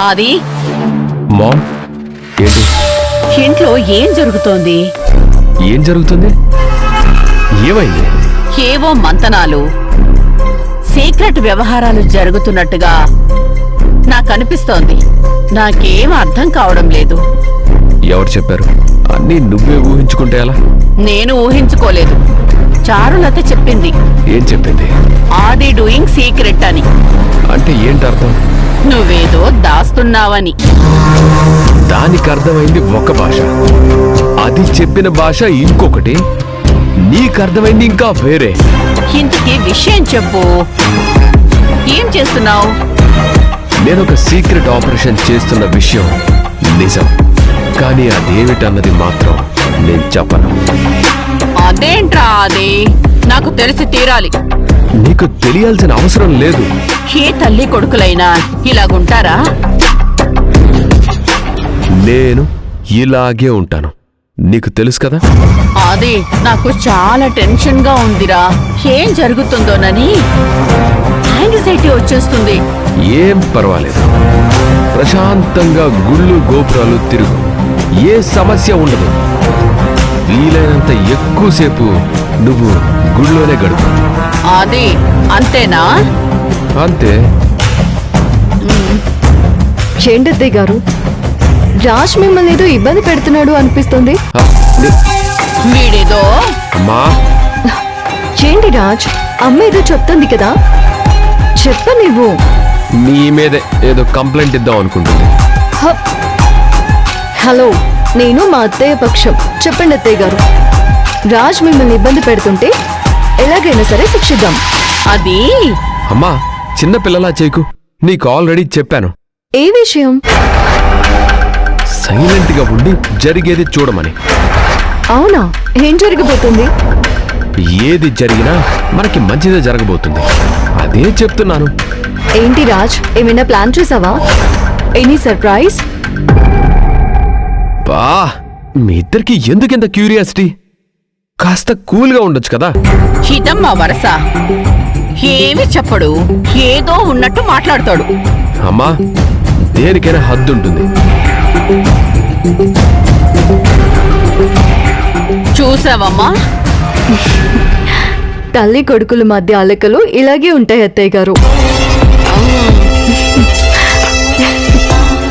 అది మామ్, ఏంటి? ఇంట్లో ఏం జరుగుతోంది? ఏం జరుగుతుంది? ఏమైంది? ఏవో మంతనాలు, సీక్రెట్ వ్యవహారాలు జరుగుతున్నట్టుగా నాకనిపిస్తోంది. నాకేం అర్థం కావడం లేదు. ఎవరు చెప్పారు? అన్నీ నువ్వే ఊహించుకుంటే ఎలా? నేను ఊహించుకోలేదు. చారులత చెప్పింది. ఏం చెప్పింది? ఆది డూయింగ్ సీక్రెట్ అని. అంటే ఏంటి అర్థం? నువ్వేదో దాస్తున్నావని. దానికి అర్థమైంది ఒక భాష, అది చెప్పిన భాష ఇంకొకటి, నీకు అర్థమైంది ఇంకా వేరే. ఇంతకీ విషయం చెప్పు. ఏం చేస్తున్నావు? నేను ఒక సీక్రెట్ ఆపరేషన్ చేస్తున్న విషయం నిజం, కానీ అదేమిటన్నది మాత్రం నేను చెప్పను. అదేంట్రా అది? నాకు తెలిసి తీరాలి. నీకు తెలియాల్సిన అవసరం లేదు. ఏ తల్లి కొడుకులైనా ఇలాగుంటారా? నేను ఇలాగే ఉంటాను, నీకు తెలుసు కదా. అది నాకు చాలా టెన్షన్ గా ఉందిరా. ఏం జరుగుతుందోనని యాంగ్జైటీ వచ్చేస్తుంది. ఏం పర్వాలేదు, ప్రశాంతంగా గుళ్ళు గోపురాలు తిరుగు, ఏ సమస్య ఉండదు. వీలైనంత ఎక్కువసేపు నువ్వు గుళ్ళోనే గడుపు. అది అంతేనా? అంతే. ఏంటత్తయ్య గారు, రాజ్ మిమ్మల్ని ఏదో ఇబ్బంది పెడుతున్నాడు అనిపిస్తుంది. వీడేదో. అమ్మా, ఏంటి రాజ్, అమ్మ ఏదో చెప్తుంది కదా, చెప్ప నువ్వు. నీ మీదే ఏదో కంప్లైంట్ ఇద్దాం అనుకుంటుంది. హలో, నేను మా అత్తయ్య పక్షం. చెప్పండి అత్తయ్య గారు, రాజ్ మిమ్మల్ని ఇబ్బంది పెడుతుంటే ఎలాగైనా సరే శిక్షిద్దాం. అది అమ్మా, చిన్న పిల్లలా చేయకు, నీకు ఆల్రెడీ చెప్పాను. ఏ విషయం? సైలెంట్ గా ఉండి జరిగేది చూడమని. అవునా, ఏం జరగబోతుంది? ఏది జరిగినా మనకి మంచిదే జరగబోతుంది, అదే చెప్తున్నాను. ఏంటి రాజ్, ఏమైనా ప్లాన్ చేసావా? Any surprise? బా, మీ ఇద్దరికి ఎందుకింత క్యూరియాసిటీ? కాస్త కూల్గా ఉండొచ్చు కదా. ఇదమ్మా వరస. ఏమి చెప్పడు, ఏదో ఉన్నట్టు మాట్లాడతాడు. అమ్మా, దేనికైనా హద్దుంటుంది. చూసావమ్మా, తల్లి కొడుకుల మధ్య అలకలు ఇలాగే ఉంటాయి అత్తయ్య గారు.